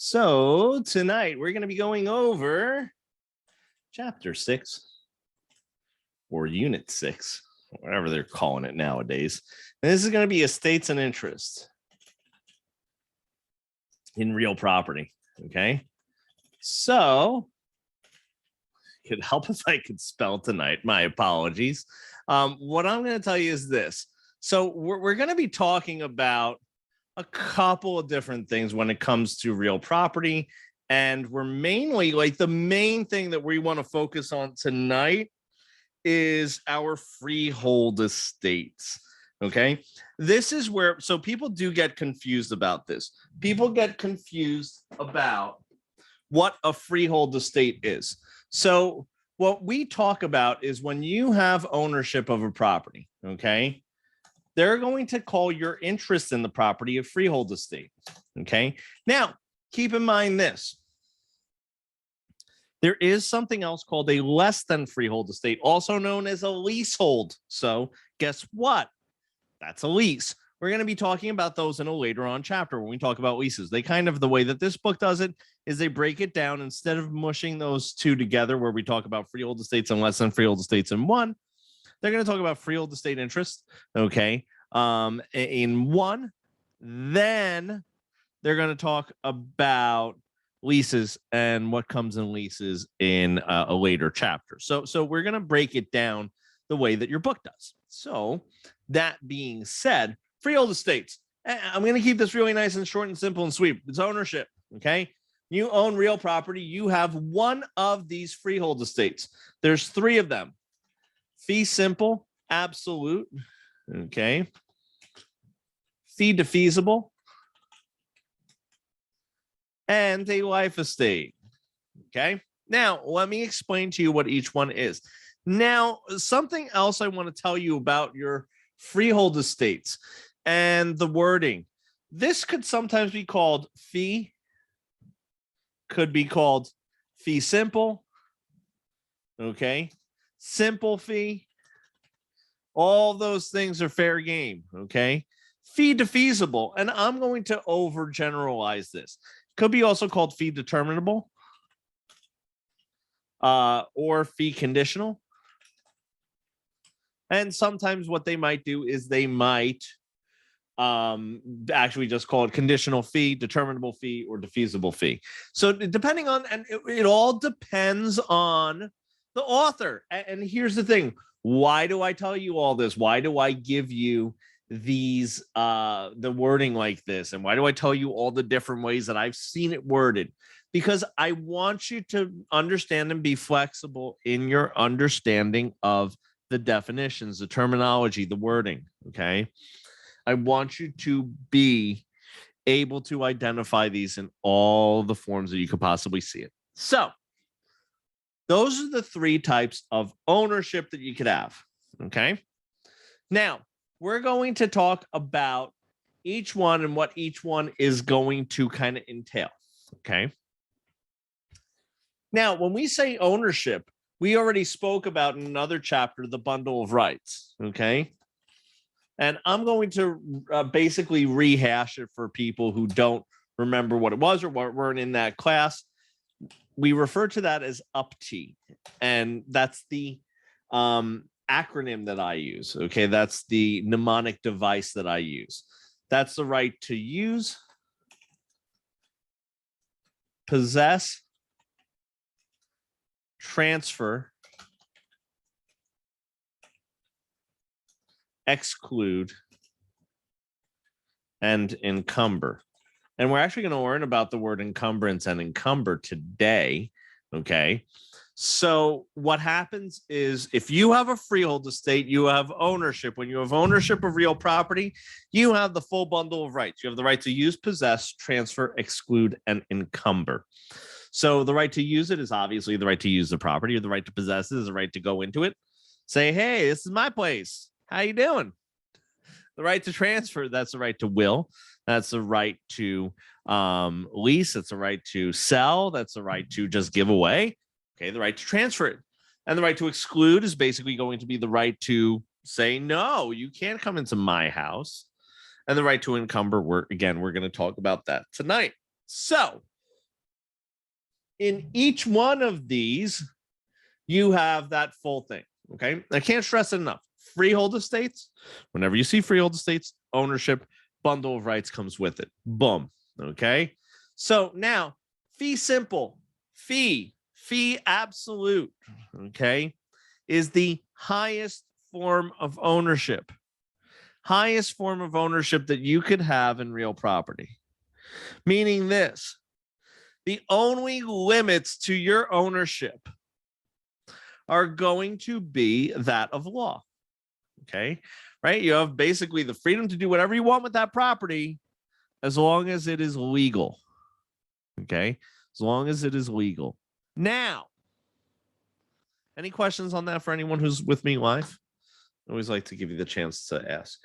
So tonight we're going to be going over chapter 6 or unit 6, whatever they're calling it nowadays. And this is going to be estates and interest in real property. Okay. So it could help if I could spell tonight. My apologies. What I'm going to tell you is this. So we're going to be talking about a couple of different things when it comes to real property. And we're mainly like the main thing that we want to focus on tonight is our freehold estates. Okay. This is where, so people do get confused about this. People get confused about what a freehold estate is. So what we talk about is when you have ownership of a property, okay, they're going to call your interest in the property a freehold estate. Okay. Now, keep in mind this. There is something else called a less than freehold estate, also known as a leasehold. So guess what? That's a lease. We're going to be talking about those in a later on chapter when we talk about leases. They kind of, the way that this book does it is they break it down instead of mushing those two together where we talk about freehold estates and less than freehold estates in one. They're going to talk about freehold estate interest, okay, in one. Then they're going to talk about leases and what comes in leases in a later chapter. So we're going to break it down the way that your book does. So that being said, freehold estates. I'm going to keep this really nice and short and simple and sweet. It's ownership, okay? You own real property. You have one of these freehold estates. There's 3 of them. Fee simple, absolute, okay. Fee defeasible, and a life estate, okay. Now, let me explain to you what each one is. Now, something else I want to tell you about your freehold estates and the wording. This could sometimes be called fee, could be called fee simple, okay. Simple fee, all those things are fair game, okay? Fee defeasible, and I'm going to overgeneralize this. Could be also called fee determinable or fee conditional. And sometimes what they might do is they might actually just call it conditional fee, determinable fee, or defeasible fee. So depending on, and it all depends on the author. And here's the thing. Why do I tell you all this? Why do I give you these, the wording like this? And why do I tell you all the different ways that I've seen it worded? Because I want you to understand and be flexible in your understanding of the definitions, the terminology, the wording, okay? I want you to be able to identify these in all the forms that you could possibly see it. So those are the 3 types of ownership that you could have, okay? Now, we're going to talk about each one and what each one is going to kind of entail, okay? Now, when we say ownership, we already spoke about in another chapter, the bundle of rights, okay? And I'm going to basically rehash it for people who don't remember what it was or weren't in that class. We refer to that as UPT, and that's the acronym that I use. Okay, that's the mnemonic device that I use. That's the right to use, possess, transfer, exclude, and encumber. And we're actually going to learn about the word encumbrance and encumber today, okay? So what happens is if you have a freehold estate, you have ownership. When you have ownership of real property, you have the full bundle of rights. You have the right to use, possess, transfer, exclude, and encumber. So the right to use it is obviously the right to use the property, or the right to possess it is the right to go into it. Say, hey, this is my place. How you doing? The right to transfer, that's the right to will. That's the right to lease. That's the right to sell. That's the right to just give away. Okay, the right to transfer it. And the right to exclude is basically going to be the right to say, no, you can't come into my house. And the right to encumber, we're going to talk about that tonight. So in each one of these, you have that full thing. Okay. I can't stress it enough. Freehold estates, whenever you see freehold estates, ownership, bundle of rights comes with it. Boom. Okay. So now, fee simple, fee absolute, okay, is the highest form of ownership. Highest form of ownership that you could have in real property. Meaning this, the only limits to your ownership are going to be that of law. Okay, right? You have basically the freedom to do whatever you want with that property as long as it is legal. Okay, as long as it is legal. Now, any questions on that for anyone who's with me live? I always like to give you the chance to ask.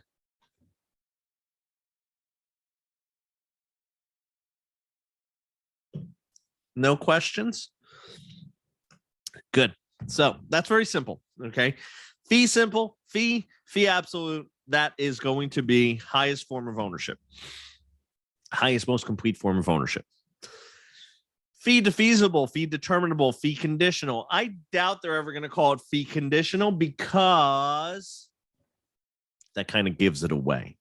No questions? Good. So that's very simple. Okay. Fee simple, fee absolute. That is going to be highest form of ownership. Highest, most complete form of ownership. Fee defeasible, fee determinable, fee conditional. I doubt they're ever going to call it fee conditional because that kind of gives it away.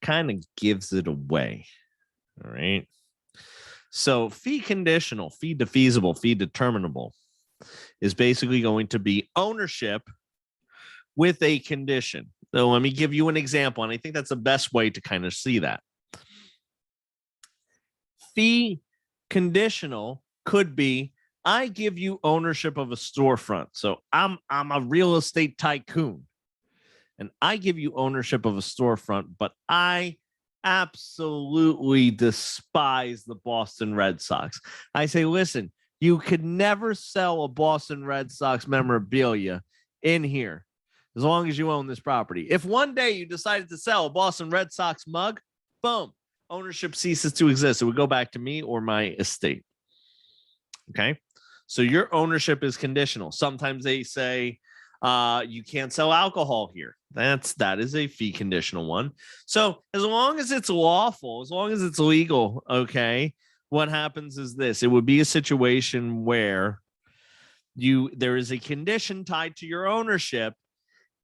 Kind of gives it away. All right. So fee conditional, fee defeasible, fee determinable is basically going to be ownership with a condition. So let me give you an example, and I think that's the best way to kind of see that. Fee conditional could be, I give you ownership of a storefront. So I'm a real estate tycoon, and I give you ownership of a storefront, but I absolutely despise the Boston Red Sox. I say, listen, you could never sell a Boston Red Sox memorabilia in here as long as you own this property. If one day you decided to sell a Boston Red Sox mug, boom, ownership ceases to exist. It would go back to me or my estate. Okay. So your ownership is conditional. Sometimes they say you can't sell alcohol here. That is a fee conditional one. So as long as it's lawful, as long as it's legal, okay, what happens is this. It would be a situation where there is a condition tied to your ownership,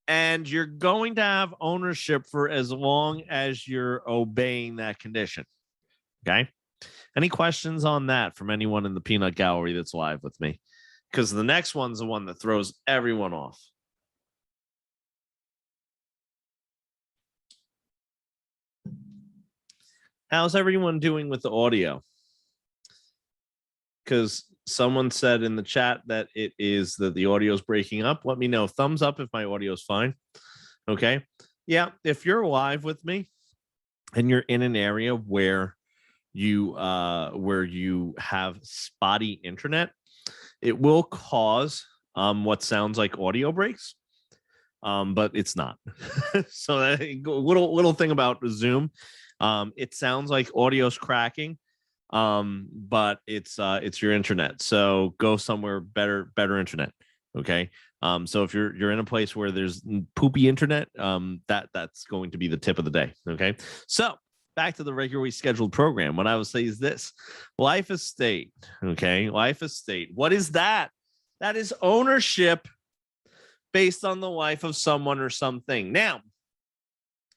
and you're going to have ownership for as long as you're obeying that condition. Okay. Any questions on that from anyone in the peanut gallery that's live with me? Because the next one's the one that throws everyone off. How's everyone doing with the audio? Because someone said in the chat that the audio is breaking up. Let me know. Thumbs up if my audio is fine. Okay. Yeah. If you're live with me and you're in an area where you have spotty internet, it will cause what sounds like audio breaks, but it's not. So that little thing about Zoom, it sounds like audio's cracking, but it's your internet. So go somewhere better internet. Okay. So if you're in a place where there's poopy internet, that's going to be the tip of the day. Okay. So back to the regularly scheduled program. What I would say is this: life estate. Okay. Life estate. What is that? That is ownership based on the life of someone or something. Now,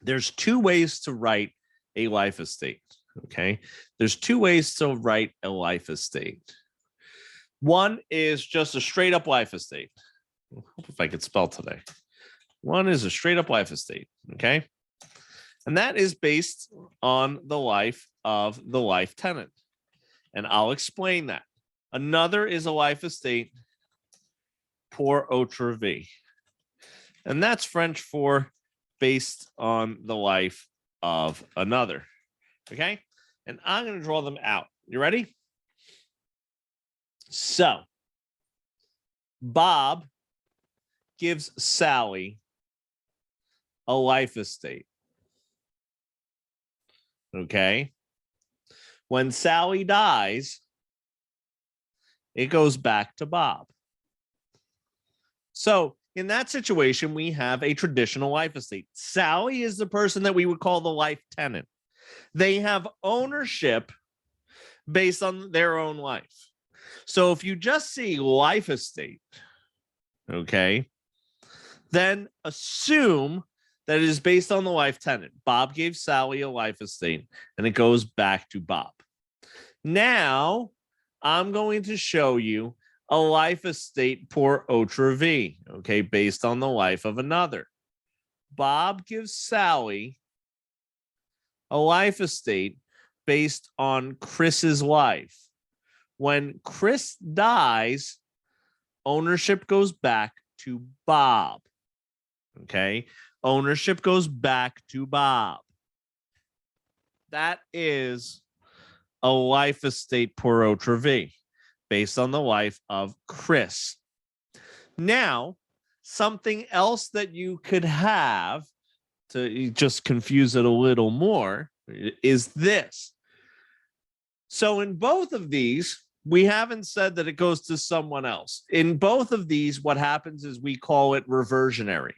there's two ways to write a life estate. Okay. There's two ways to write a life estate. One is just a straight up life estate. I hope if I could spell today. One is a straight up life estate. Okay. And that is based on the life of the life tenant. And I'll explain that. Another is a life estate pour autre vie. And that's French for based on the life of another. Okay. And I'm going to draw them out. You ready? So Bob gives Sally a life estate. Okay. When Sally dies, it goes back to Bob. So in that situation, we have a traditional life estate. Sally is the person that we would call the life tenant. They have ownership based on their own life. So if you just see life estate, okay, then assume that it is based on the life tenant. Bob gave Sally a life estate, and it goes back to Bob. Now, I'm going to show you a life estate por otra v, okay, based on the life of another. Bob gives Sally a life estate based on Chris's life. When Chris dies, ownership goes back to Bob. Okay, ownership goes back to Bob. That is a life estate por otra v, based on the life of Chris. Now, something else that you could have to just confuse it a little more is this. So in both of these, we haven't said that it goes to someone else. In both of these, what happens is we call it reversionary.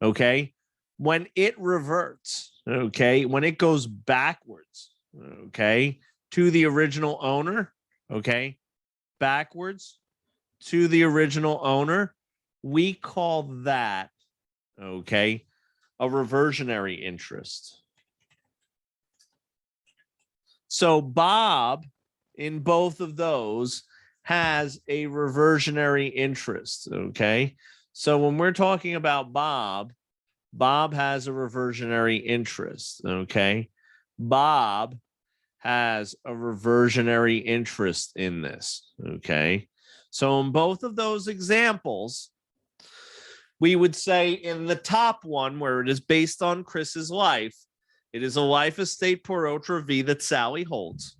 Okay, when it reverts, okay, when it goes backwards, okay, to the original owner, okay, backwards to the original owner, we call that, okay, a reversionary interest. So Bob, in both of those, has a reversionary interest, okay? So when we're talking about Bob, Bob has a reversionary interest, okay? Bob has a reversionary interest in this, okay? So in both of those examples, we would say in the top one, where it is based on Chris's life, it is a life estate por otra v that Sally holds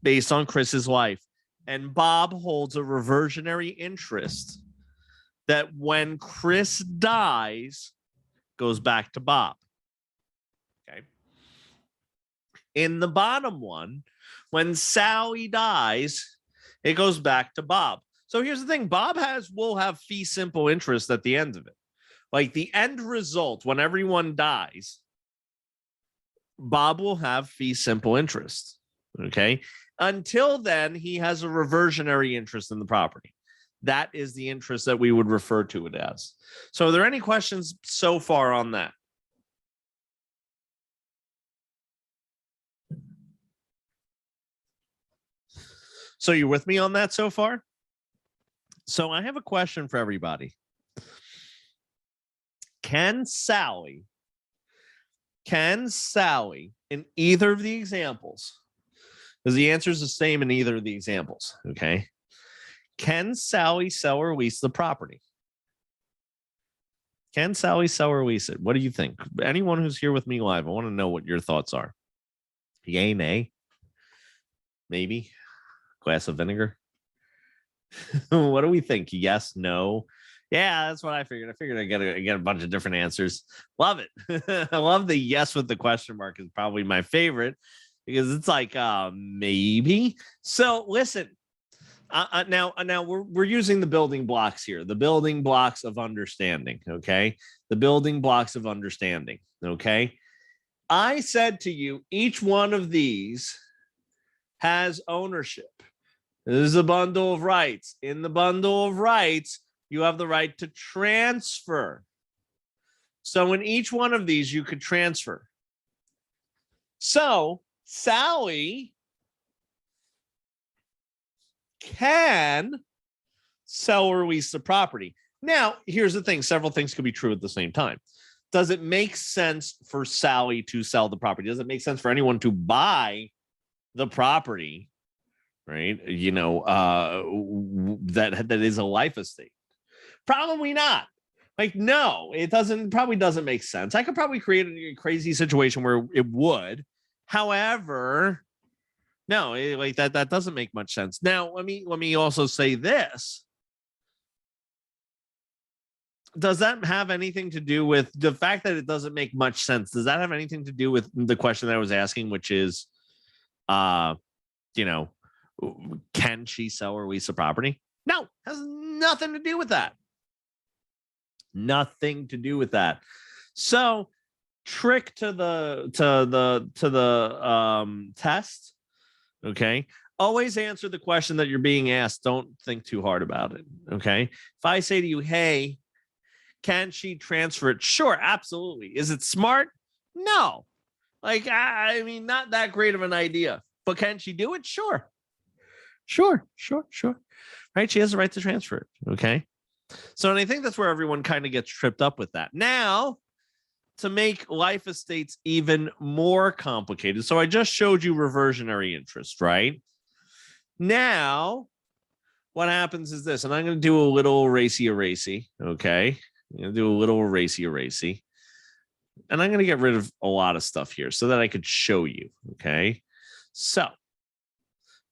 based on Chris's life. And Bob holds a reversionary interest that when Chris dies, goes back to Bob. Okay. In the bottom one, when Sally dies, it goes back to Bob. So here's the thing. Bob will have fee simple interest at the end of it. Like the end result, when everyone dies, Bob will have fee simple interest. Okay. Until then, he has a reversionary interest in the property. That is the interest that we would refer to it as. So are there any questions so far on that? So you're with me on that so far? So I have a question for everybody. Can Sally, in either of the examples, because the answer is the same in either of the examples, okay? Can Sally sell or lease the property? Can Sally sell or lease it? What do you think? Anyone who's here with me live, I want to know what your thoughts are. Yay, nay? Maybe? Glass of vinegar? What do we think? Yes, no? Yeah, that's what I figured. I figured I get a bunch of different answers. Love it. I love the yes with the question mark is probably my favorite because it's like maybe. So listen, now we're using the building blocks here, the building blocks of understanding. Okay, the building blocks of understanding. Okay, I said to you, each one of these has ownership. This is a bundle of rights. In the bundle of rights, you have the right to transfer. So in each one of these, you could transfer. So Sally can sell or lease the property. Now, here's the thing. Several things could be true at the same time. Does it make sense for Sally to sell the property? Does it make sense for anyone to buy the property? Right? You know, that is a life estate. Probably not. Like, no, it probably doesn't make sense. I could probably create a crazy situation where it would. However, no, like that doesn't make much sense. Now, let me also say this. Does that have anything to do with the fact that it doesn't make much sense? Does that have anything to do with the question that I was asking, which is, you know, can she sell or lease a property? No, has nothing to do with that. Nothing to do with that. So, trick to the test. Okay, always answer the question that you're being asked. Don't think too hard about it. Okay. If I say to you, hey, can she transfer it? Sure, absolutely. Is it smart? No. Like, I mean, not that great of an idea. But can she do it? Sure. Sure. Right? She has the right to transfer it. Okay. So, and I think that's where everyone kind of gets tripped up with that. Now, to make life estates even more complicated. So I just showed you reversionary interest, right? Now, what happens is this, and I'm going to do a little erasy, okay? I'm going to do a little erasy. And I'm going to get rid of a lot of stuff here so that I could show you, okay? So,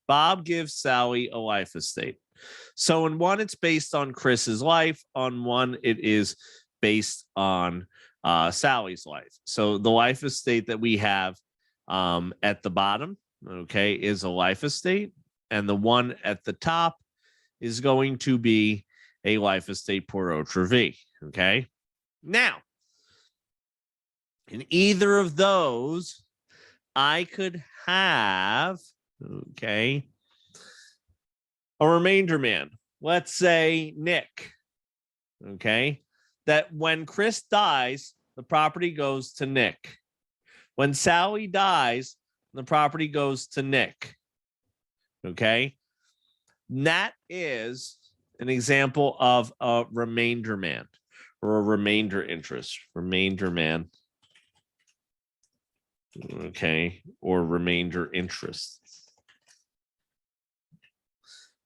Bob gives Sally a life estate. So in one, it's based on Chris's life. On one, it is based on Sally's life. So the life estate that we have at the bottom, okay, is a life estate. And the one at the top is going to be a life estate pour autre vie, okay? Now, in either of those, I could have, okay, a remainder man. Let's say Nick, okay, that when Chris dies, the property goes to Nick. When Sally dies, the property goes to Nick, okay? And that is an example of a remainder man or a remainder interest, remainder man, okay, or remainder interest.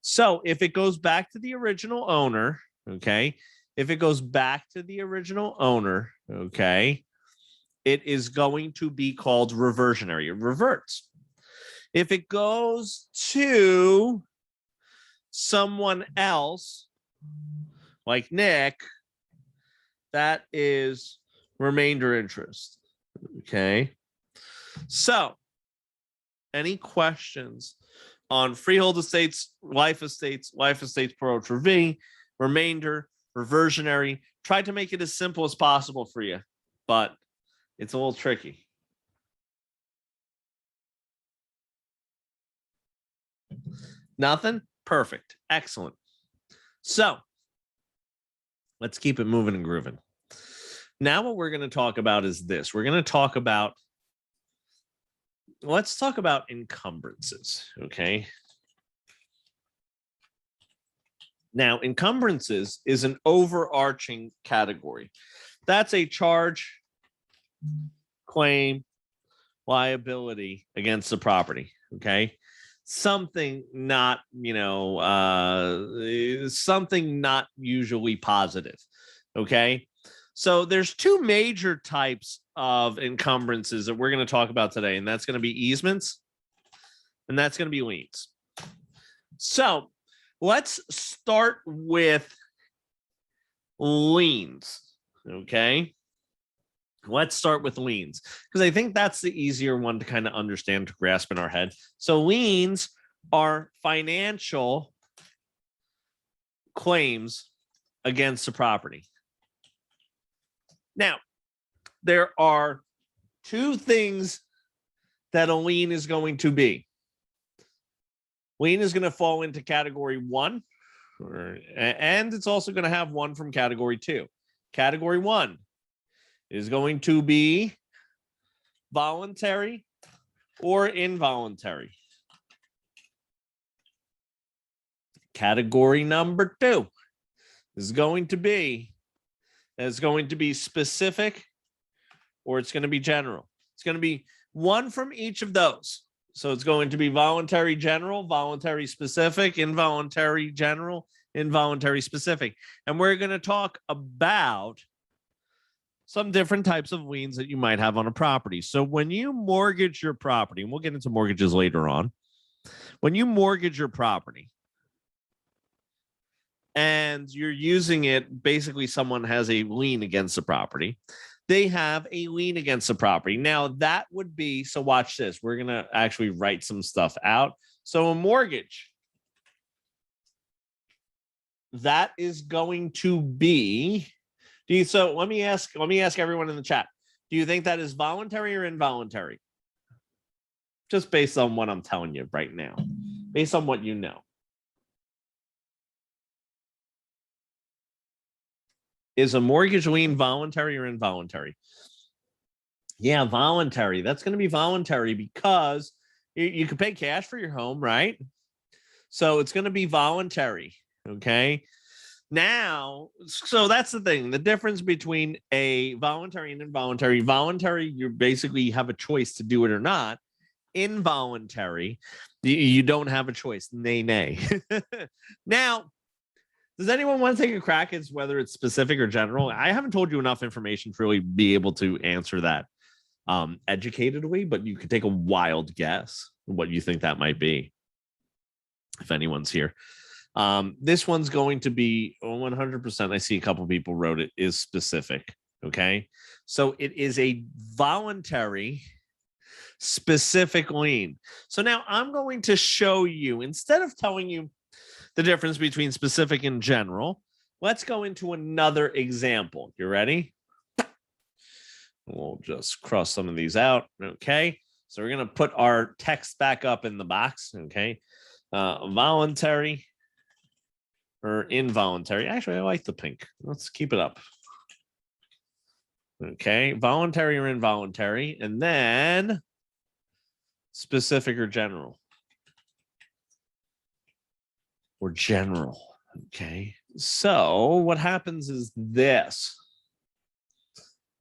So if it goes back to the original owner, okay, if it goes back to the original owner, okay, it is going to be called reversionary. It reverts. If it goes to someone else, like Nick, that is remainder interest. Okay. So, any questions on freehold estates, life estates pour autre vie, remainder, reversionary? Try to make it as simple as possible for you, but it's a little tricky. Nothing? Perfect. Excellent. So let's keep it moving and grooving. Now what we're going to talk about is this. We're going to talk about, let's talk about encumbrances, okay? Now, encumbrances is an overarching category. That's a charge, claim, liability against the property, okay? Something not, something not usually positive, okay? So there's two major types of encumbrances that we're going to talk about today, and that's going to be easements, and that's going to be liens. So let's start with liens, okay? Let's start with liens, because I think that's the easier one to kind of understand, to grasp in our head. So liens are financial claims against the property. Now, there are two things that a lien is going to be. Lien is going to fall into category 1, and it's also going to have one from category 2. Category 1 is going to be voluntary or involuntary. Category number 2 is going to be, specific, or it's going to be general. It's going to be one from each of those. So it's going to be voluntary general, voluntary specific, involuntary general, involuntary specific. And we're going to talk about some different types of liens that you might have on a property. So when you mortgage your property, and we'll get into mortgages later on, when you mortgage your property and you're using it, basically someone has a lien against the property. They have a lien against the property. Now that would be, so watch this. We're going to actually write some stuff out. So a mortgage, that is going to be, so let me ask everyone in the chat. Do you think that is voluntary or involuntary? Just based on what I'm telling you right now. based on what you know. Is a mortgage lien voluntary or involuntary? Yeah, voluntary. That's going to be voluntary because you can pay cash for your home, right? So it's going to be voluntary. Okay. Now, so that's the thing. The difference between a voluntary and involuntary. Voluntary, you basically have a choice to do it or not. Involuntary, you don't have a choice. Nay, nay. Now, does anyone want to take a crack at whether it's specific or general? I haven't told you enough information to really be able to answer that educatedly, but you could take a wild guess what you think that might be if anyone's here. This one's going to be 100%. I see a couple people wrote it is specific. Okay. So it is a voluntary specific lien. So now I'm going to show you, instead of telling you the difference between specific and general, let's go into another example. You ready? We'll just cross some of these out. Okay. So we're going to put our text back up in the box. Okay. Voluntary or involuntary. Actually, I like the pink. Let's keep it up. Okay. Voluntary or involuntary. And then specific or general. Or general. Okay. So what happens is this.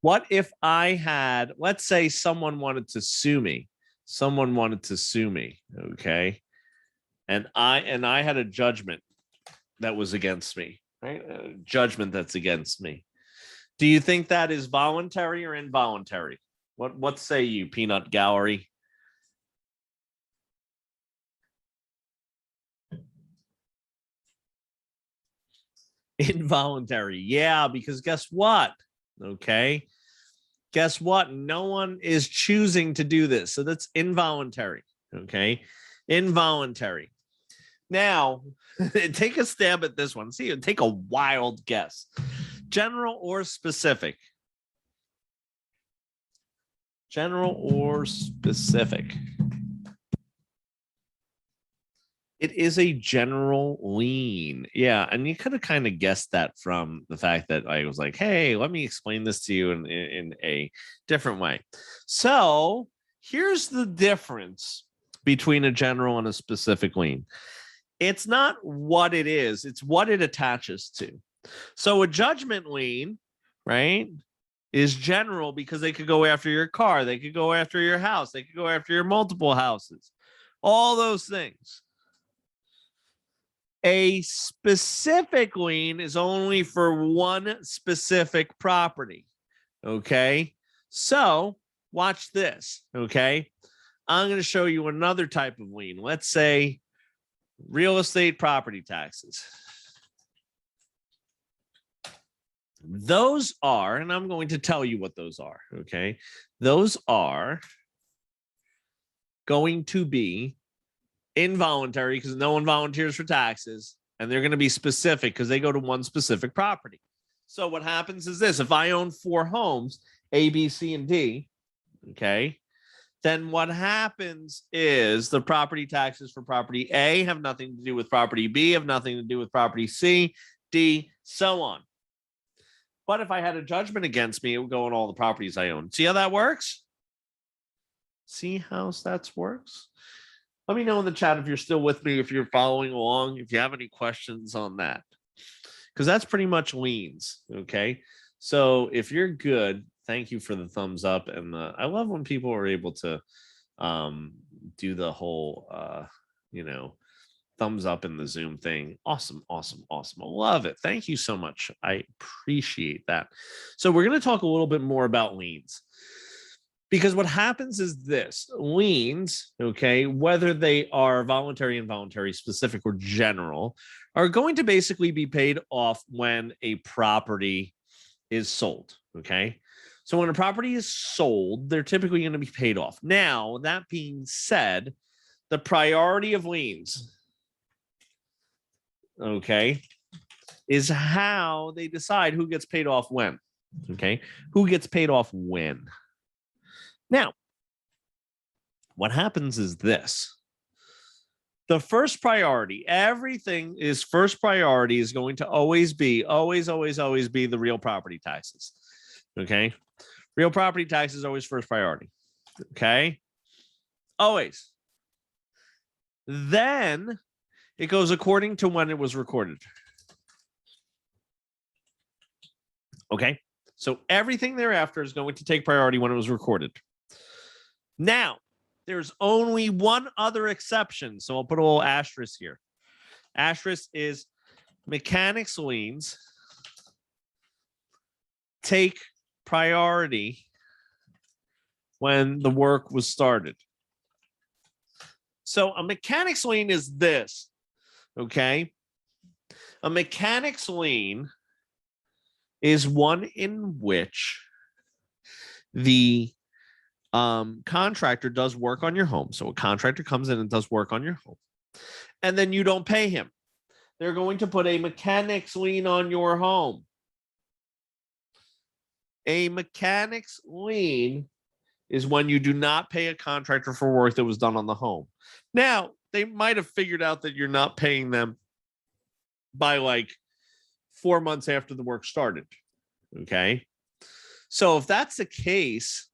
What if I had, let's say someone wanted to sue me. Someone wanted to sue me. Okay. And I had a judgment that was against me, right? A judgment that's against me. Do you think that is voluntary or involuntary? What say you, Peanut Gallery? Involuntary. Yeah, because guess what? Okay. Guess what? No one is choosing to do this. So that's involuntary. Okay. Involuntary. Now, take a stab at this one. See, take a wild guess. General or specific? General or specific? It is a general lien. Yeah. And you could have kind of guessed that from the fact that I was like, hey, let me explain this to you in a different way. So here's the difference between a general and a specific lien. It's not what it is, it's what it attaches to. So a judgment lien, right, is general because they could go after your car, they could go after your house, they could go after your multiple houses, all those things. A specific lien is only for one specific property. Okay. So watch this. Okay. I'm going to show you another type of lien. Let's say real estate property taxes. Those are, and I'm going to tell you what those are. Okay. Those are going to be involuntary because no one volunteers for taxes, and they're going to be specific because they go to one specific property. So what happens is this: if I own 4 homes, A, B, C, and D, okay, then what happens is the property taxes for property A have nothing to do with property B, have nothing to do with property C, D, so on. But if I had a judgment against me, it would go on all the properties I own. See how that works? See how that works? Let me know in the chat if you're still with me, if you're following along, if you have any questions on that. Because that's pretty much liens, okay? So if you're good, thank you for the thumbs up. And I love when people are able to do the whole, thumbs up in the Zoom thing. Awesome, awesome, awesome. I love it. Thank you so much. I appreciate that. So we're going to talk a little bit more about liens. Because what happens is this: liens, okay, whether they are voluntary, involuntary, specific, or general, are going to basically be paid off when a property is sold, okay? So when a property is sold, they're typically going to be paid off. Now, that being said, the priority of liens, okay, is how they decide who gets paid off when, okay? Who gets paid off when? Now, what happens is this. The first priority, everything is first priority is going to always be, always be the real property taxes. Okay. Real property taxes always first priority. Okay. Always. Then it goes according to when it was recorded. Okay. So everything thereafter is going to take priority when it was recorded. Now, there's only one other exception. So I'll put a little asterisk here. Asterisk is mechanics liens take priority when the work was started. So a mechanics lien is this, okay? A mechanics lien is one in which the contractor does work on your home. So a contractor comes in and does work on your home, and then you don't pay him. They're going to put a mechanics lien on your home. A mechanics lien is when you do not pay a contractor for work that was done on the home. Now, they might have figured out that you're not paying them by like 4 months after the work started. Okay. So if that's the case,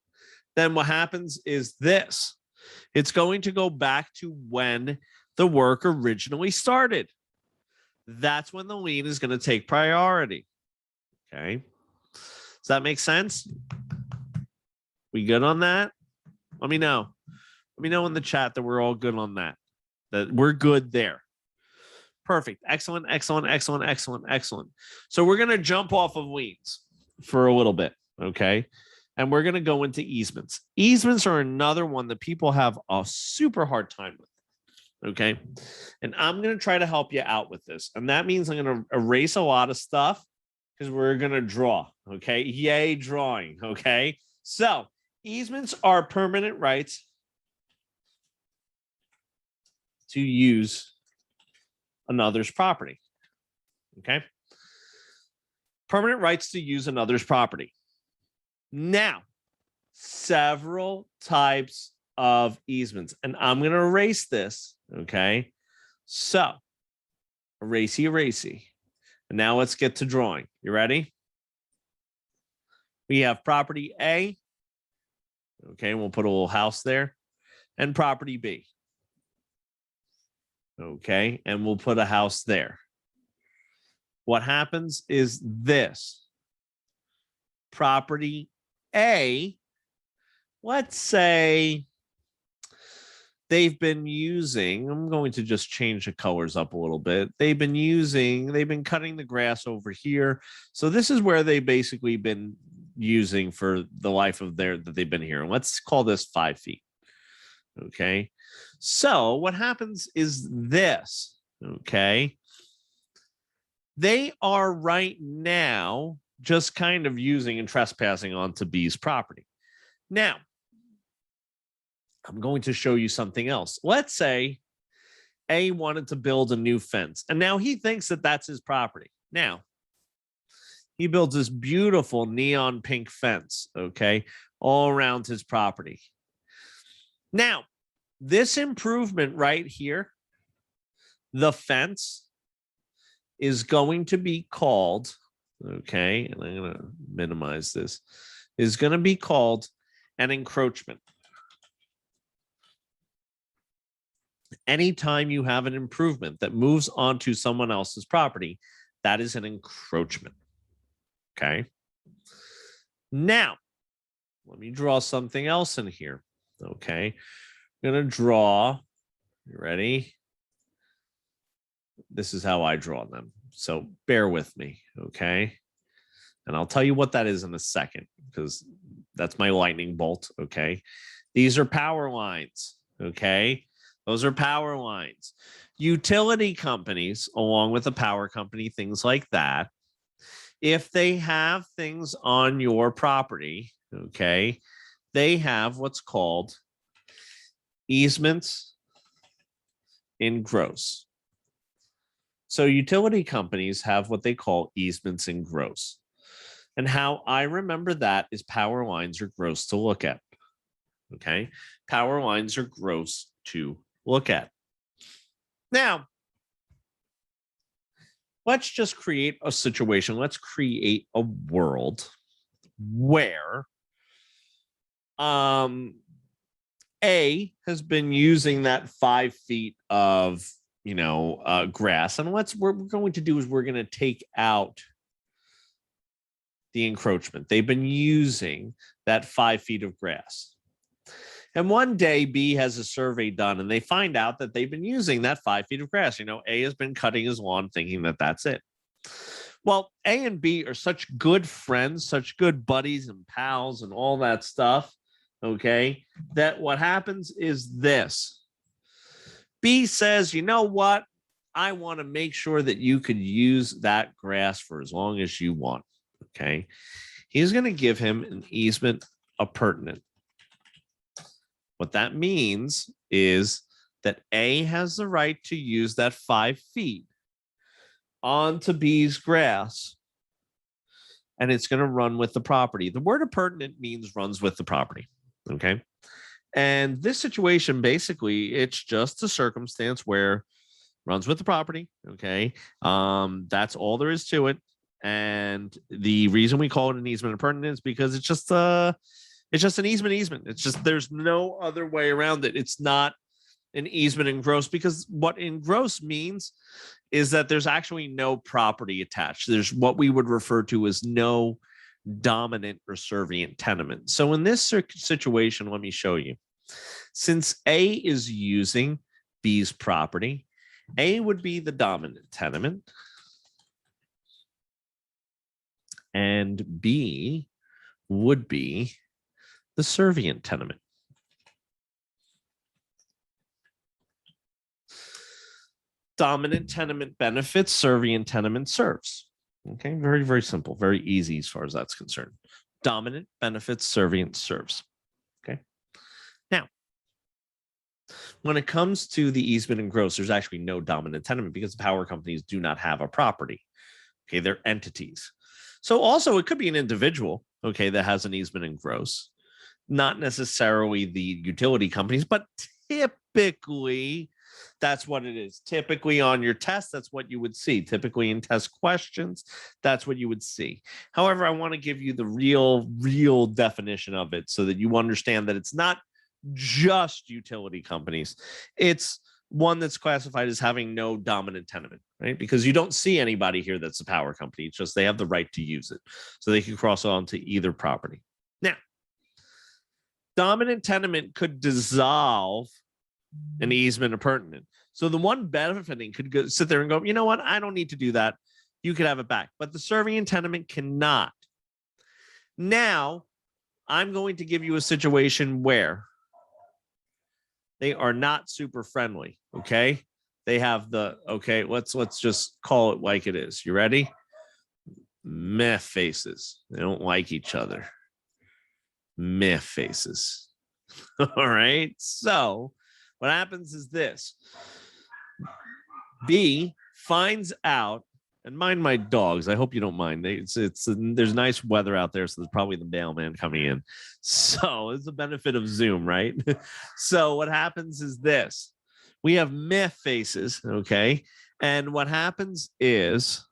then what happens is this. It's going to go back to when the work originally started. That's when the lien is going to take priority. Okay. Does that make sense? We good on that? Let me know. Let me know in the chat that we're all good on that. That we're good there. Perfect. Excellent, excellent, excellent, excellent, excellent. So we're going to jump off of liens for a little bit. Okay. And we're going to go into easements. Easements are another one that people have a super hard time with. Okay. And I'm going to try to help you out with this. And that means I'm going to erase a lot of stuff because we're going to draw. Okay. Yay, drawing. Okay. So easements are permanent rights to use another's property. Okay. Permanent rights to use another's property. Now, several types of easements, and I'm going to erase this. Okay. So erasey. And now let's get to drawing. You ready? We have property A. Okay. We'll put a little house there, and property B. Okay. And we'll put a house there. What happens is this. Property A, let's say they've been using, I'm going to just change the colors up a little bit. They've been cutting the grass over here. So this is where they've basically been using for the life of that they've been here. And let's call this 5 feet. Okay. So what happens is this, okay. They are right now just kind of using and trespassing onto B's property. Now, I'm going to show you something else. Let's say A wanted to build a new fence, and now he thinks that that's his property. Now, he builds this beautiful neon pink fence, okay, all around his property. Now, this improvement right here, the fence, is going to be called, okay, and I'm going to minimize this, is going to be called an encroachment. Anytime you have an improvement that moves onto someone else's property, that is an encroachment. Okay. Now, let me draw something else in here. Okay. I'm going to draw, you ready? This is how I draw them. So bear with me. Okay. And I'll tell you what that is in a second, because that's my lightning bolt. Okay. These are power lines. Okay. Those are power lines. Utility companies, along with a power company, things like that, if they have things on your property, okay, they have what's called easements in gross. So utility companies have what they call easements in gross. And how I remember that is power lines are gross to look at. Okay. Power lines are gross to look at. Now, let's just create a situation. Let's create a world where A has been using that 5 feet of, grass. And what we're going to do is we're going to take out the encroachment. They've been using that 5 feet of grass. And one day B has a survey done and they find out that they've been using that 5 feet of grass. A has been cutting his lawn thinking that that's it. Well, A and B are such good friends, such good buddies and pals and all that stuff. Okay, that what happens is this. B says, you know what? I want to make sure that you could use that grass for as long as you want. Okay, he's going to give him an easement appurtenant. What that means is that A has the right to use that 5 feet onto B's grass, and it's going to run with the property. The word appurtenant means runs with the property. Okay. And this situation, basically, it's just a circumstance where runs with the property. Okay. That's all there is to it. And the reason we call it an easement appurtenant is because it's just an easement. It's just, there's no other way around it. It's not an easement in gross, because what in gross means is that there's actually no property attached. There's what we would refer to as no dominant or servient tenement. So in this situation, let me show you. Since A is using B's property, A would be the dominant tenement and B would be the servient tenement. Dominant tenement benefits, servient tenement serves. Okay, very, very simple, very easy as far as that's concerned. Dominant benefits, servient serves. Okay. Now, when it comes to the easement and gross, there's actually no dominant tenement because the power companies do not have a property. Okay, they're entities. So also it could be an individual, okay, that has an easement and gross, not necessarily the utility companies, but typically that's what it is. Typically on your test, that's what you would see. Typically in test questions, that's what you would see. However, I want to give you the real definition of it so that you understand that it's not just utility companies. It's one that's classified as having no dominant tenement, right? Because you don't see anybody here that's a power company. It's just they have the right to use it. So they can cross on to either property. Now, dominant tenement could dissolve an easement appurtenant. So the one benefiting could go, sit there and go, you know what? I don't need to do that. You could have it back. But the servient tenement cannot. Now, I'm going to give you a situation where they are not super friendly. Okay. They have the, okay, let's just call it like it is. You ready? Meh faces. They don't like each other. Meh faces. All right. So what happens is this. B finds out, and mind my dogs. I hope you don't mind. There's nice weather out there, so there's probably the mailman coming in. So it's the benefit of Zoom, right? So what happens is this. We have meh faces, okay? And what happens is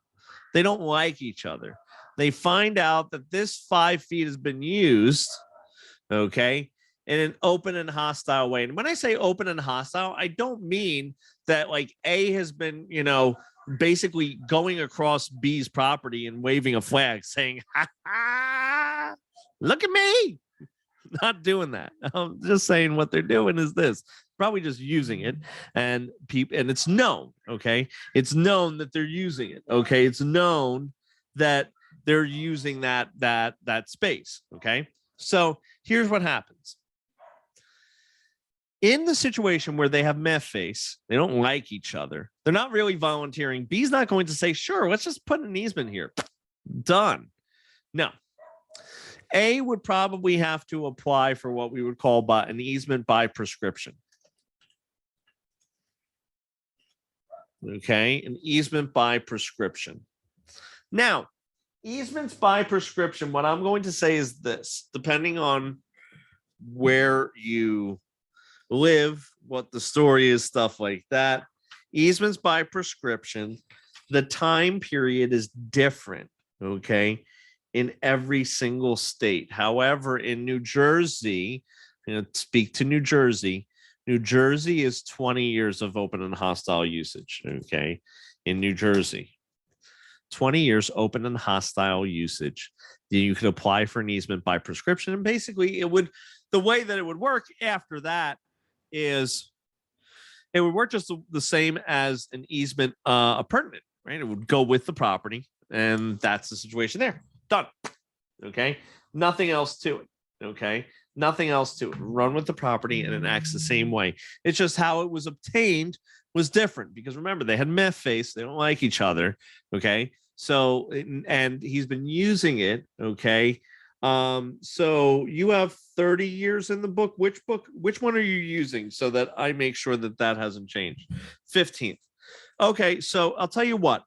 they don't like each other. They find out that this 5 feet has been used, okay, in an open and hostile way. And when I say open and hostile, I don't mean that like A has been, basically going across B's property and waving a flag saying, ha, ha, look at me. Not doing that. I'm just saying what they're doing is this. Probably just using it, and it's known, okay? It's known that they're using it, okay? It's known that they're using that space, okay? So here's what happens. In the situation where they have meh face, they don't like each other. They're not really volunteering. B's not going to say, sure, let's just put an easement here. Done. No. A would probably have to apply for what we would call an easement by prescription. Okay, an easement by prescription. Now, easements by prescription, what I'm going to say is this, depending on where you live, what the story is, stuff like that. Easements by prescription, the time period is different, okay, in every single state. However, in New Jersey, speak to New Jersey. New Jersey is 20 years of open and hostile usage, okay, in New Jersey. 20 years open and hostile usage. You could apply for an easement by prescription. And basically, the way that it would work after that is it would work just the same as an easement appurtenant, right? It would go with the property, and that's the situation there. Done. Okay. Nothing else to it. Okay. Nothing else to it. Run with the property, and it acts the same way. It's just how it was obtained was different because remember, they had meth face. They don't like each other. Okay. So, and he's been using it. Okay. So you have 30 years in the book. Which one are you using so that I make sure that that hasn't changed? 15th. Okay. So I'll tell you what.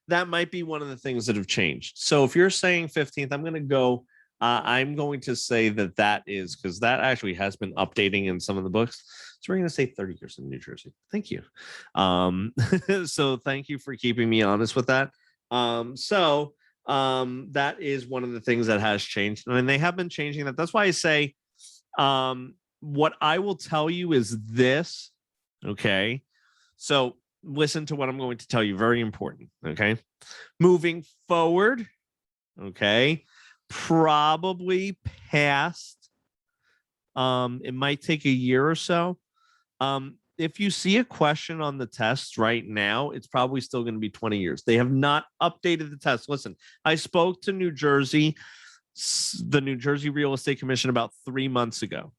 That might be one of the things that have changed. So if you're saying 15th, I'm going to say that is because that actually has been updating in some of the books. So we're going to say 30 years in New Jersey. Thank you. So thank you for keeping me honest with that. That is one of the things that has changed. And they have been changing that. That's why I say what I will tell you is this. Okay. So listen to what I'm going to tell you. Very important. Okay. Moving forward. Okay. Probably past. It might take a year or so. If you see a question on the test right now, it's probably still going to be 20 years. They have not updated the test. Listen, I spoke to the New Jersey Real Estate Commission about 3 months ago.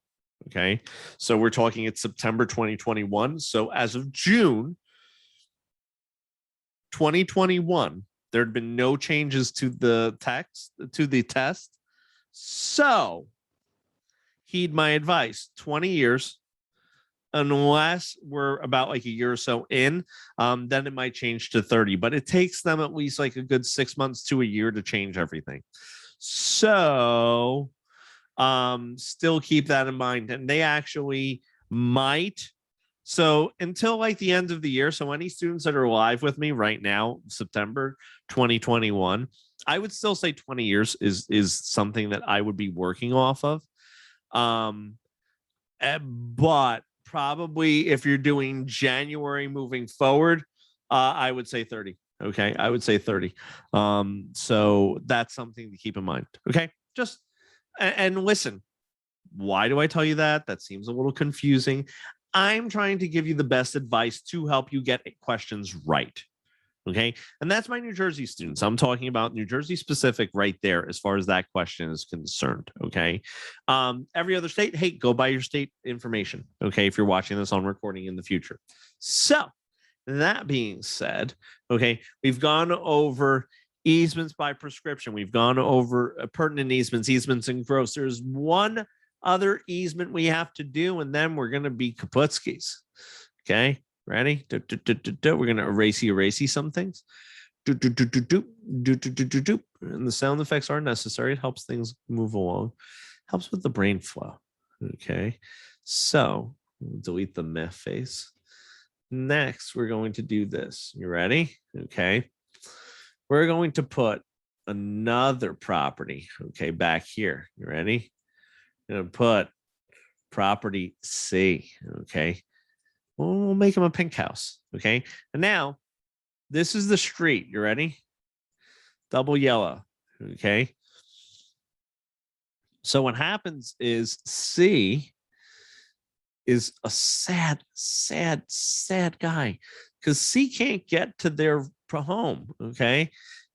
Okay. So we're talking it's September 2021. So as of June 2021, there had been no changes to the test. So heed my advice, 20 years, unless we're about like a year or so in, then it might change to 30, but it takes them at least like a good 6 months to a year to change everything. So still keep that in mind. And they actually might. So until like the end of the year, so any students that are live with me right now, September 2021, I would still say 20 years is something that I would be working off of. But probably if you're doing January moving forward, I would say 30. Okay. I would say 30. So that's something to keep in mind. Okay. Just, and listen, why do I tell you that? That seems a little confusing. I'm trying to give you the best advice to help you get questions right. Okay. And that's my New Jersey students. I'm talking about New Jersey specific right there as far as that question is concerned. Okay. Every other state, hey, go by your state information. Okay. If you're watching this on recording in the future. So that being said, okay, we've gone over easements by prescription. We've gone over pertinent easements and gross. There's one other easement we have to do, and then we're going to be Kaputskis. Okay. Ready? We're going to erasey some things. And the sound effects are necessary. It helps things move along. Helps with the brain flow. Okay. So delete the meh face. Next, we're going to do this. You ready? Okay. We're going to put another property. Okay. Back here. You ready? I'm going to put property C. Okay. We'll make him a pink house. Okay. And now this is the street. You ready? Double yellow. Okay. So what happens is C is a sad guy because C can't get to their home. Okay.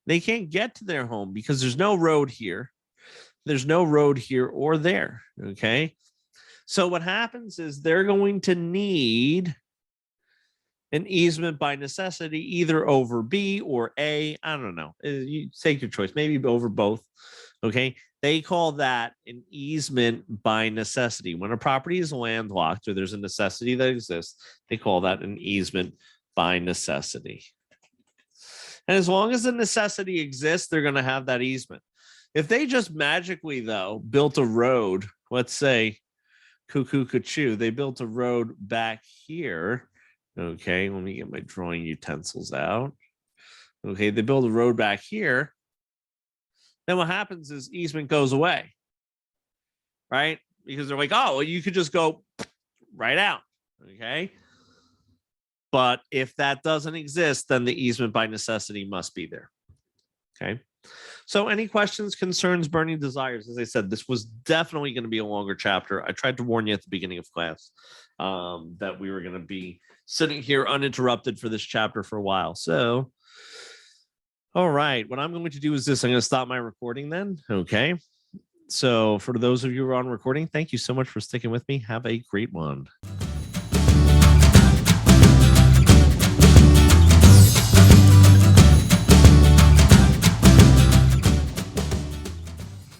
They can't get to their home because there's no road here. There's no road here or there. Okay. So what happens is they're going to need an easement by necessity, either over B or A. I don't know. You take your choice. Maybe over both. Okay. They call that an easement by necessity. When a property is landlocked or there's a necessity that exists, they call that an easement by necessity. And as long as the necessity exists, they're going to have that easement. If they just magically, though, built a road, let's say cuckoo, they built a road back here, Okay, let me get my drawing utensils out. Okay, they build a road back here. Then what happens is easement goes away, right? Because they're like, oh, well, you could just go right out. Okay. But if that doesn't exist, then the easement by necessity must be there. Okay. So any questions, concerns, burning desires? As I said, this was definitely going to be a longer chapter. I tried to warn you at the beginning of class that we were going to be sitting here uninterrupted for this chapter for a while. So, all right, what I'm going to do is this. I'm going to stop my recording then. Okay. So for those of you who are on recording, thank you so much for sticking with me. Have a great one.